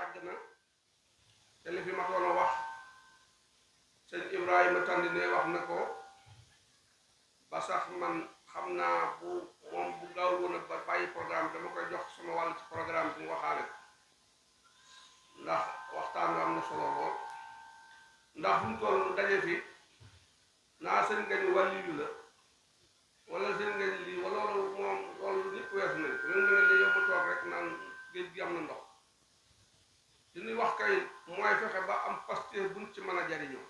yàgg na te li fi matoon a wax sëñ Ibrahima Tandine wax na ko ba sax man xam naa bu moom bu gaaw woon a ba bàyyi programme dama koy jox sama wàll ci programme bi mu waxaale ko ndax waxtaan wi am na solo lool ndax fu mu toll daje fi naa sëñ ngañ wàlliyu la wala sëñ ngañ lii wala loolu moom loolu ñëpp weesu nañ ko nga ne li yow ma toog rek naan géej gi am na ndox li ñuy wax kay mooy fexe ba am pasteur buñ ci mën a jariñoo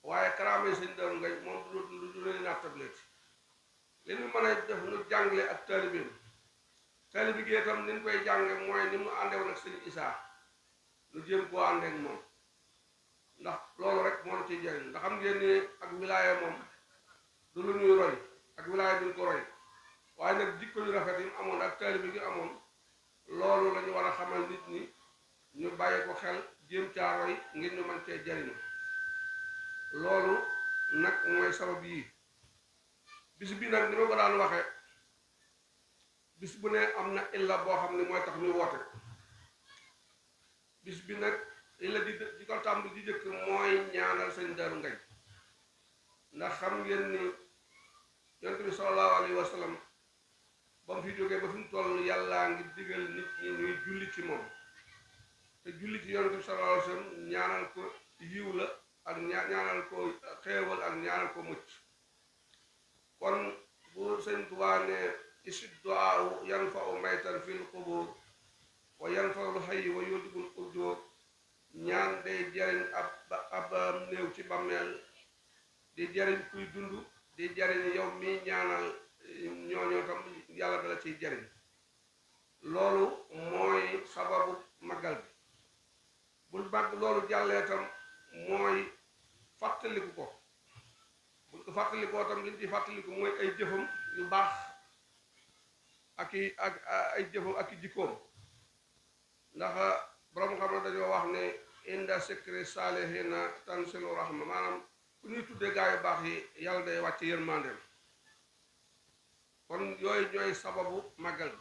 waaye karaame sëñ Daaru Ngañ moom du leen naa tablette li ñu mën a def nu jàngale ak taalibeem taalibe gi itam ni ñu koy jànge mooy ni mu àndewoon ak sëñ Isaa lu jéem koo àndeek moom ndax loolu rek moo ciy jariñ ndax xam ngeen ni ak wilaaya moom du lu ñuy roy ak wilaaya duñ ko roy waaye nag jikko yu rafet yi mu amoon ak taalibe gi amoon loolu la ñu war a xamal nit ñi ñu bàyyi ko xel jéem caa roy ngir ñu mën cee jariñu loolu nag mooy sabab yii bis bi nag ni ma ko daan waxe bis bu ne am na illa boo xam ne mooy tax ñu woote bis bi nag illa di ko tàmbali di jëkk mooy ñaanal sëñ Daaru Ngañ ndax xam ngeen ni yonent bi sallallahu alayhi wa sallam ba mu fi jógee ba fi mu toll yàllaa ngi digal nit ñi ñuy julli ci moom te julli ci yonent bi sallallahu alayhi wa sallam ñaanal ko yiw la ak ñaanal ko xéewal ak ñaanal ko mucc kon bu sëñ Tuubaa ne isid duaa yanfa'u maytan fil qubur wa yanfa'ul hayy wa yudibul ujur ñaan day jariñ ab néew ci bàmmeel di jariñ kuy dund di jariñ yow mi ñaanal ñooñoo tam yàlla dala ciy jariñ loolu mooy sababu màggal bi bul màgg loolu jàllee tam mooy fàttaliku ko buñ ko fàttalikoo tam liñ ci fàttaliku mooy ay jëfam yu baax ak ay jëfam ak i jikkoom ndax borom xam ne dañoo wax ne inda sikri saalihina tanzilu rahma maanaam ku ñuy tuddee gaa yu baax yi yàlla day wàcc yërmandeem kon yooyu ñooy sababu màggal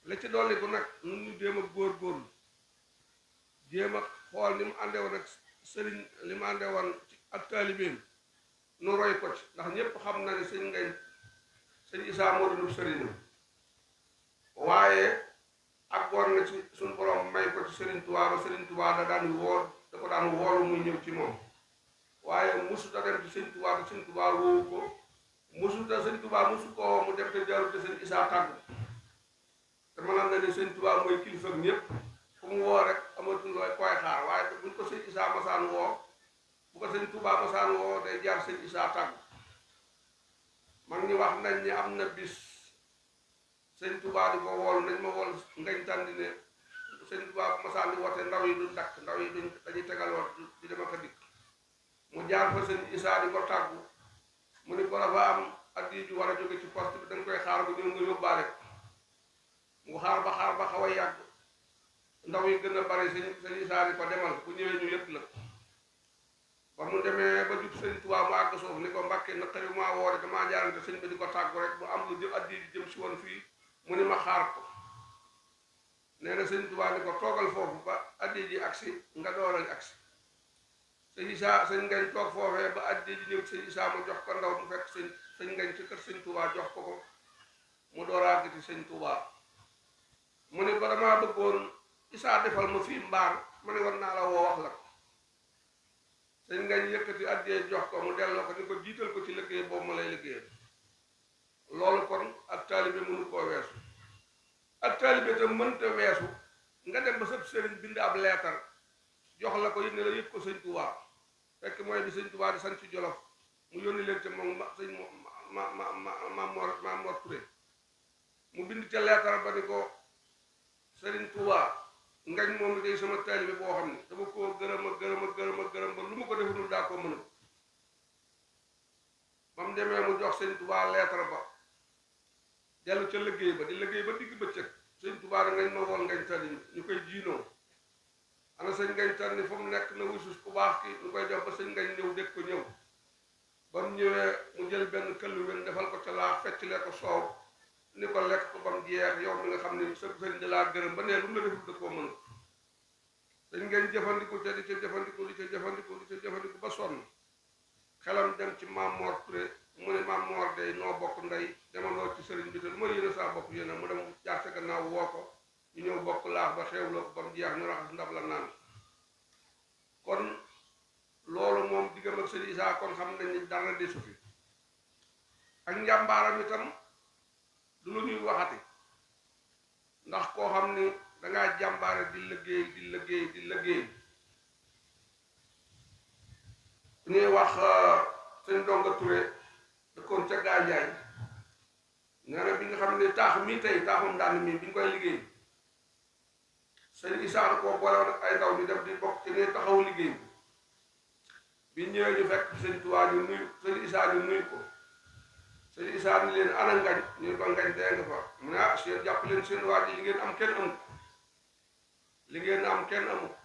bi la ci dolli ko nag nun ñu jéem a góor-góorlu jéem a xool ni mu àndee woon ak sëriñ li mu àndee woon ak taalibeem nu roy ko ci ndax ñépp xam na ne sëñ Ngañ sëñ Isaa moo doon sëriñam waaye àggoon na ci suñ borom may ko ci sëriñ Tuubaa ba sëriñ Tuubaa da ko daan woolu muy ñëw ci moom waaye musuta dem ci sëñ Tuubaa te sëñ Tuubaa woowu ko sëñ Tuubaa musu ko mu dem te jarul te sëñ Isaa tàggu te mënam na ne sëñ Tuubaa mooy kilifa ak ñépp fu mu woo rek amatul looy koy xaar waaye buñ ko sëñ Isaa masaan woo bu ko sëñ Tuubaa masaan woo day jaar sëñ Isaa tàggu man ñi wax nañ ni am na bis sëñ Tuubaa di ko wool nañ ma wool Ngañ Tandine sëñ Tuubaa bu masaan di woote ndaw yi duñ dakk ndaw yi dañuy tegal woon di dem ak a dikk mu jaar fa sëñ Isaa di ko tàggu mu ni ko dafa am addi ju war a jóge ci poste bi dañ koy xaar bu ñëw nga yóbbaale ko mu xaar ba xaw a yàgg ndaw yi gën a bari sëñ Isaa di ko demal bu ñëwee ñu yëpp la ba mu demee ba jub sëñ Tuubaa mu àgg suuf ni ko Mbàkke naqari maa woore damaa jaarante sëñ bi di ko tàggu rek mu am lu jëm addi ji jëm si woon fii mu ni ma xaar ko nee na sëñ Tuubaa ni ko toogal foofu ba addi ji agsi nga dooral agsi sëñ Isaa sëñ Ngañ toog foofee ba addi ji ñëw sëñ Isaa mu jox ko ndaw mu fekk sëñ Ngañ ci kër sëñ Tuubaa jox ko mu door a àgg ci sëñ Tuubaa mu ni ko damaa bëggoon Isaa defal ma fii mbaar ma ne war naa la woo wax la ko sëñ Ngañ yëkkati addiyee jox ko mu delloo ko ni ko jiital ko ci liggéey boobu ma lay liggéeyal loolu kon ak taalibe mënu koo weesu ak taalibe tam mënta weesu nga dem ba sëb sëriñ bind ab leetar jox la ko yit ne la yëpp ko sëñ Tuubaa fekk mooy bi sëñ Tuubaa di sant ci Jolof mu yónni leen ca moom sëñ Maam Mor Touré mu bind ca leetar ba ni ko sëriñ Tuubaa Ngañ moom day sama taalibe boo xam ne dama koo gërëm ba lu ma ko deful daa koo mënul ba mu demee mu jox sëñ Tuubaa leetar ba dellu ca liggéey ba di liggéey ba digg bëccëg sëñ Tuubaa da Ngañ ma woon Ngañ Tandine ñu koy jiinoo ana sëñ Ngañ Tandine fu mu nekk na wusus ku baax ki ñu koy jox ba sëñ Ngañ ñëw dégg ko ñëw ba mu ñëwee mu jël benn këllu wen defal ko ca laa fecclee ko soow ni ko lekk ko ba mu jeex yow mi nga xam ne sa sëriñ da laa gërëm ba nee lu mu la deful da koo mënul sëñ ngeen jëfandiku ca di ca jëfandiku di ca jëfandiku di ca jëfandiku ba sonn xelam dem ci Maam Mor Touré mu ne Maam Mor day noo bokk ndey demandoo ci sëriñ bi te lu ma yéene saa bopp yéene mu dem jaar ca gannaaw woo ko ñu ñëw bokk laax ba xeewloo ko ba mu jeex ñu raxas ndab la naan kon loolu moom diggam ak sëriñ Isaa kon xam nañ ni dara desu fi ak njàmbaaram itam du lu ñuy waxati ndax koo xam ni dangaa jàmbaare di liggéey di liggéey di liggéey ñuy wax sëñ Ndonga Touré dëkkoon ca Gaajaay nee na bi nga xam ne taax mii tey taaxum daan mii bi ñu koy liggéey sëñ Isaa da koo boole woon ay ndaw ñu dem di bokk ci ne taxaw liggéey bi ñëwee ñu fekk sëñ Tuubaa ñu nuyu sëñ Isaa ñu nuyu ko sëñ Isaa ni leen ana ngañ ñu ko ngañ dee nga fa mu ne ah seen jàpp leen seen waa ji li ngeen am kenn amut li ngeen am kenn amut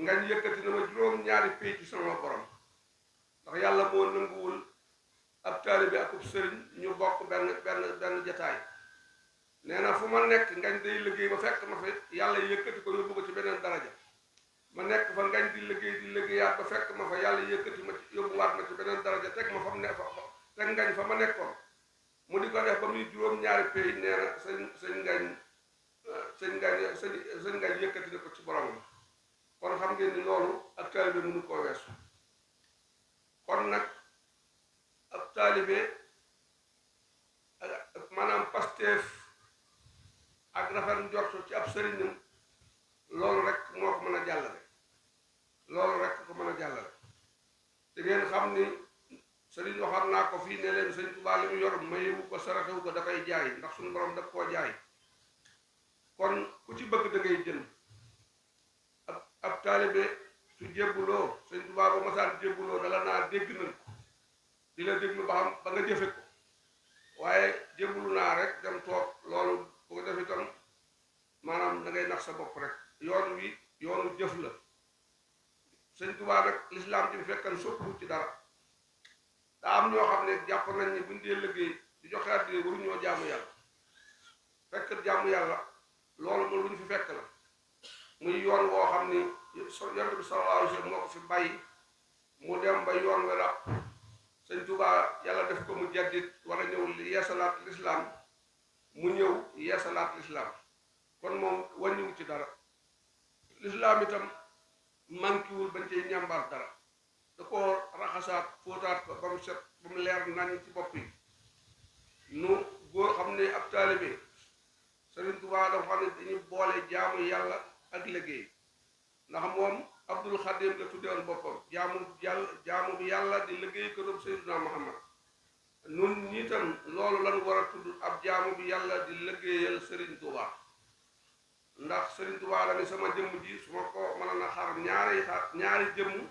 ngañ yëkkati na ma juróom-ñaari pay ci sama borom ndax yàlla moo nanguwul ab taalibe ak ab sëriñ ñu bokk benn jataay nee na fu ma nekk ngañ day liggéey ba fekk ma fa yàlla yëkkati ko yóbbu ko ci beneen daraja ma nekk fa ngañ di liggéeyaat ba fekk ma fa yàlla yëkkati ma ci yóbbuwaat ma ci beneen daraja teg ma fa mu ne fa teg ngañ fa ma nekkoon mu di ko def ba muy juróom-ñaari pay nee na sëñ ngañ yëkkati na ko ci borom kon xam ngeen ni loolu ab taalibe mënu koo weesu kon nag ab taalibe ak maanaam pasteef ak rafet njortu ci ab sëriñam loolu rek moo ko mën a jàllale loolu rek ko mën a jàllale te ngeen xam ni sëriñ waxoon naa ko fii ne leen sëñ Tuubaa li mu yor mayewu ko saraxewu ko dafay jaay ndax suñu borom daf koo jaay kon ku ci bëgg da ngay jënd ab taalibe su jébbuloo sëñ Tuubaa ba masaan jébbuloo dala naa dégg nañ ko di la déglu ba xam ba nga jëfe ko waaye jébbulu naa rek dem toog loolu bu ko def itam maanaam da ngay nax sa bopp rek yoon wi yoonu jëf la sëñ Tuubaa nag lislaam ci fekkan soppu ci dara daa am ñoo xam ne jàpp nañ ni buñ dee liggéey di joxe àddina waruñoo jaamu yàlla fekk jaamu yàlla loolu moom lu ñu fi fekk la muy yoon woo xam ni yonent bi sallallahu alayhi wa sallam moo ko fi bàyyi mu dem ba yoon wi ràpp sëñ Tuubaa yàlla def ko mu jaddit war a ñëw yeesalaat lislaam mu ñëw yeesalaat lislaam kon moom wàññiwu ci dara lislaam itam mankiwul bañ cay ñàmbaar dara da ko raxasaat fóotaat ko ba mu set ba mu leer nañ ci bopp yi nu góor xam ne ab taalibe sëriñ Tuubaa dafa xam ne dañuy boole jaamu yàlla ak liggéey ndax moom Abdul Xadim la tuddewoon boppam jaamu bi yàlla di liggéey kërob Seydina Muhammad nun ñiitam loolu lan war a tudd ab jaamu bi yàlla di liggéeyal sëriñ Tuubaa ndax sëriñ Tuubaa la ni sama jëmm ji su ma ko mën a xar ñaari jëmm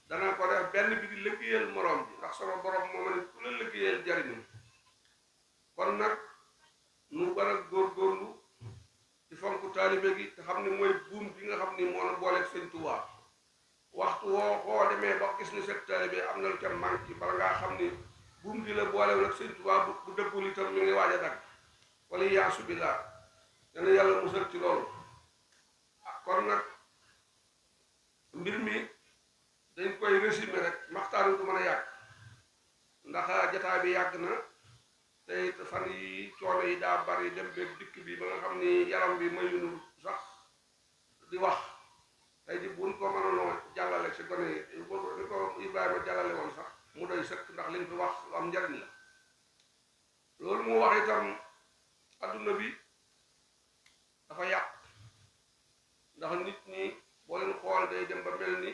dana ko def benn bi di liggéeyal moroom bi ndax sama borom moo ma ne ku la liggéeyal jariñu kon nag nu war a góorgóorlu ci fonk taalibe gi te xam ne mooy buum bi nga xam ni moo na booleeg sëñ Tuubaa waxtu woo xoo demee ba gis ni set taalibe am na lu ca manqué bala ngaa xam ni buum gi la boolew nag sëñ Tuubaa bu dëggul itam mi ngi waaj a dagg wala yaasu billaa dana yàlla musal ci loolu kon nag mbir mi dañ koy résumé rek maxtaan wi du mën a yàgg ndax jataay bi yàgg na te fan yi coono yi daa bari dem beeg dikk bi ba nga xam ni yaram bi mayunu sax di wax tey ji buñ ko mënoonoo jàllale si gone yi ni ko Ibrahima jàllale woon sax mu doy sëkk ndax liñ fi wax lu am njariñ la loolu mu wax itam adduna bi dafa yàq ndax nit ñi boo leen xool day dem ba mel ni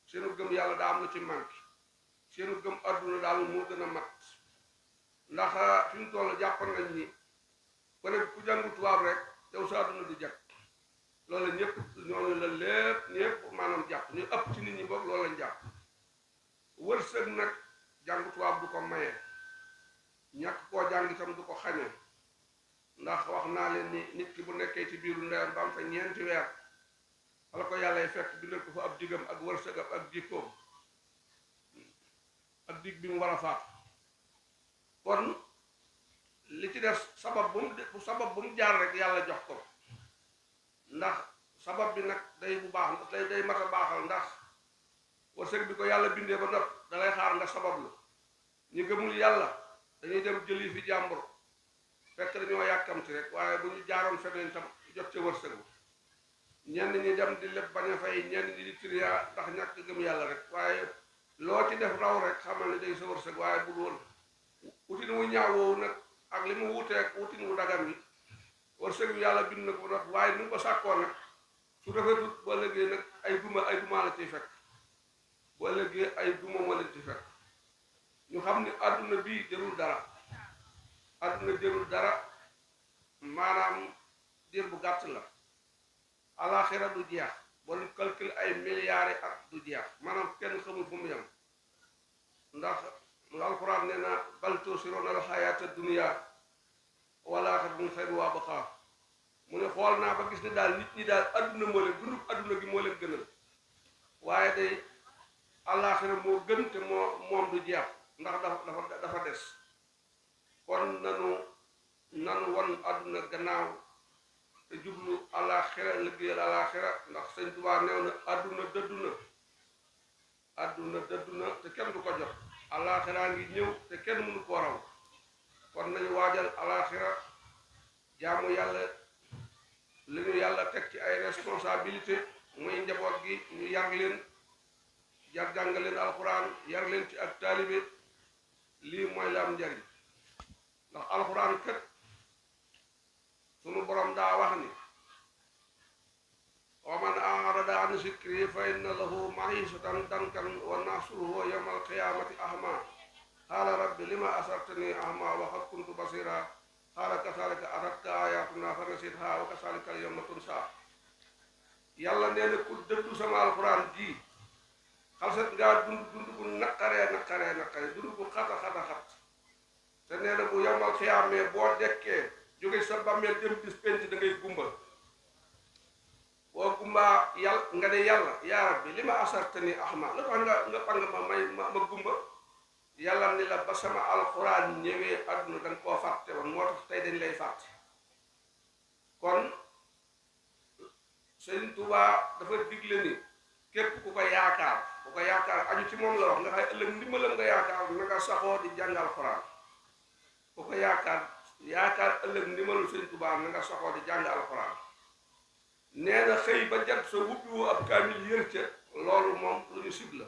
seenu gëm yàlla daa am lu ci manqué seenu gëm adduna daal moo gën a mat ndax fi mu toll jàpp nañ ni ku ne ku jàngu tubaab rek yow sa adduna di jag loolu la ñooñu la lépp ñëpp maanaam jàpp ñu ëpp ci nit ñi boog loolu lañ jàpp wërsëg nag jàngu tubaab du ko maye ñàkk koo jàng itam du ko xañe ndax wax naa leen ni nit ki bu nekkee ci biiru ndeyam ba am fa ñeenti weer wala ko yàlla fekk bindal ko fa ab digam ak wërsëgam ak jikkoom ak dig bi mu war a faat kon li ci def sabab bu mu jaar rek yàlla jox ko ndax sabab bi nag day bu baax day mat a baaxal ndax wërsëg bi ko yàlla bindee ba nopp dalay xaar nga sabablu ñu gëmul yàlla dañuy dem jëli fi jàmbur fekk dañoo yàkkamti rek waaye bu ñu jaaroon feneen tam jot ca wërsëgu ñenn ñi dem di lépp bañ a fay ñenn ñi di triya ndax ñàkk gëm yàlla rek waaye loo ci def raw rek xamal ne day sa wërsëg waaye bul woon wutin wu ñaaw woowu nag ak li mu wuteek wutin wu dagan wi wërsëg bi yàlla bind na ko nag waaye ni mu ko sàkkoo nag su rafetut ba léegi nag ay duma la ciy fekk ba léegi ay duma moo leen ci fekk ñu xam ni àdduna bii jërul dara àdduna jërul dara maanaam diir bu gàtt la alaxira du jeex boo leen calcul ay milliards at du jeex maanaam kenn xamul fu mu yem ndax alquran nee na bal tuusiruuna al-hayaata dunya wal aaxiratu xayrun wa abqaa mu ne xool naa ba gis ne daal nit ñi daal adduna moo leen dundub adduna gi moo leen gënal waaye day alaxira moo gën te moom du jeex ndax dafa des kon nanu won adduna gannaaw te jublu alaxira liggéeyal alaxira ndax sëñ Tuubaa neew na adduna dëddu na te kenn du ko jot alaxira ngi ñëw te kenn mënu koo raw kon nañu waajal alaxira jaamu yàlla li ñu yàlla teg ci ay responsabilité muy njaboot gi ñu yar leen jàngal leen alxuraan yar leen ci ak taalibe lii mooy la am njariñ ndax alxuraan kat sunu borom daa wax ni wa man a'rada an zikri fa inna lahu ma'ishatan dankan wa nahshuruhu yawma al-qiyamati ahma qaala rabbi lima asartani ahma wa qad kuntu basira qaala kazalika atatka ayatuna fa nasitha wa kazalika al-yawma tunsa yàlla nee na ku dëddu sama alxuraan ji xalsat ngaa dund bu naqaree dund bu xat te nee na bu yawmal xiyaamee boo dekkee jóge sa bàmmeel dem bis penc da ngay gumba boo gumbaa yàlla nga ne yàlla yaa rabbi li ma asartani ahma la tax nga pang ma gumba yàlla ni la ba sama alxuraan ñëwee àdduna da nga koo fàtte woon moo tax tey dañ lay fàtte kon Sëriñ Tuubaa dafa digle ni képp ku ko yaakaar aju ci moom la wax nga xay ëllëg ndimbalam nga yaakaar na nga saxoo di jàng alxuraan ku ko yaakaar ëllëg ndimbalu Sëriñ Tuubaa na nga saxoo di jàng alxuraan nee na xëy ba jant sa wubbiwoo ab kaamil yër ca loolu moom lu ñu sib la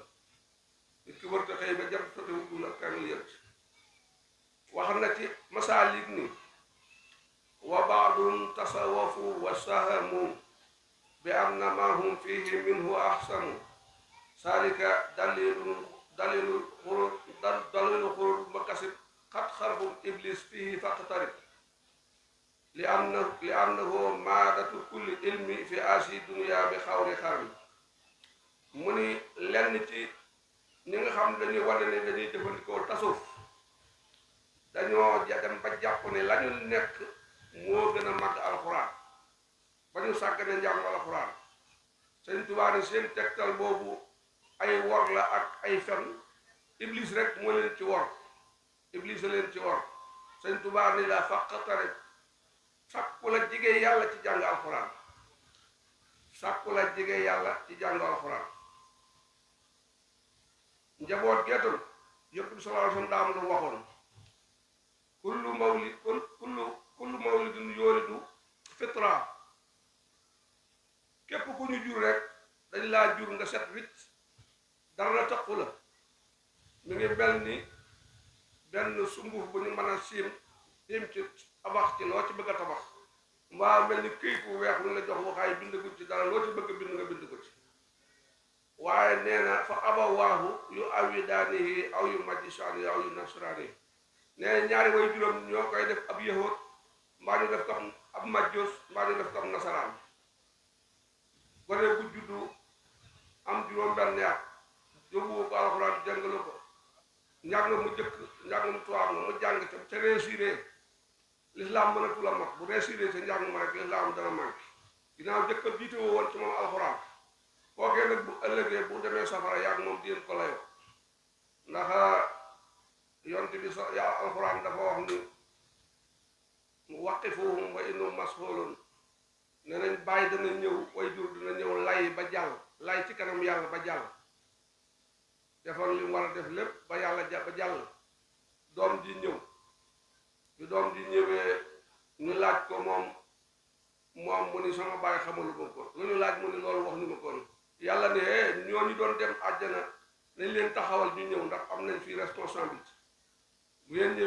nit ki wërta xëy ba jant sa te wubbiwul ab kaamil yër ca wax na ci masaalik ni wa baadum tasawafu wa sahamu bi anna ma hum fihi minhu ahsanu salika dalilu xurur makasib xat xarfu iblis fihi faqtarib li annahu maadatu kulli ilmi fi asi dunia bi xawri xarbi mu ni lenn ci ñi nga xam dañuy wane ne dañuy jëfandikoo tasuf dañoo dem ba jàpp ne la ñu nekk moo gën a màgg alxuraan ba ñu sàggane njàng alxuraan Sëñ Tuubaa ni seen tegtal boobu ay wor la ak ay fen iblis rek moo leen ci wor iblis a leen ci wor Sëñ Tuubaa ni la faqtarib sàkku la jige yàlla ci jàng alxuraan sàkku la jige yàlla ci jàng alxuraan njaboot geetam yëpp bi sallallahu alayhi wa sallam daa am lu waxoon kullu mawlidin yoolidu fitra képp ku ñu jur rek dañ laa jur nga set wicc dara la taqu la mi ngi mel ni benn sunguf bu ñu mën a tiim ci tabax ci loo ci bëgg a tabax mbaa mel ni këyit bu weex lu la jox waxaay bind ko ci dara loo ci bëgg bind nga bind ko ci waaye nee na fa abawaahu yu awidaanihi aw yu majjisaani aw yu nasraani nee na ñaari way juróom ñoo koy def ab yahood mbaa ñu def ko ab majjoos mbaa ñu def ko ab nasaraan gone bu juddu am juróom-benn at yóbbu ko alxuraan jàngalu ko njàng mu jëkk njàng mu tubaab mu jàng ca réussiré l'islam mënatu la mat bu réussiré sa njàng ma rek l'islam dana manqué ginnaaw jëkk a jiite woon ci moom alxuraan kookee nag bu ëllëgee bu demee safara yaag moom di ko layoo ndax yonte bi yaa alxuraan dafa wax ni waqifuhum wa innahum mas'ulun nee nañ bàyyi dana ñëw way jur dina ñëw lay ba jàll lay ci kanam yàlla ba jàll defoon li mu war a def lépp ba yàlla ba jàll doom ji ñëw bi doom ji ñëwee ñu laaj ko moom mu ni sama bàyyi xamalu ma ko lu ñu laaj mu ni loolu wax ñu ma ko yàlla ne ñooñu doon dem àjjana nañ leen taxawal ñu ñëw ndax am nañ fii responsabilité bu ngeen ñëwee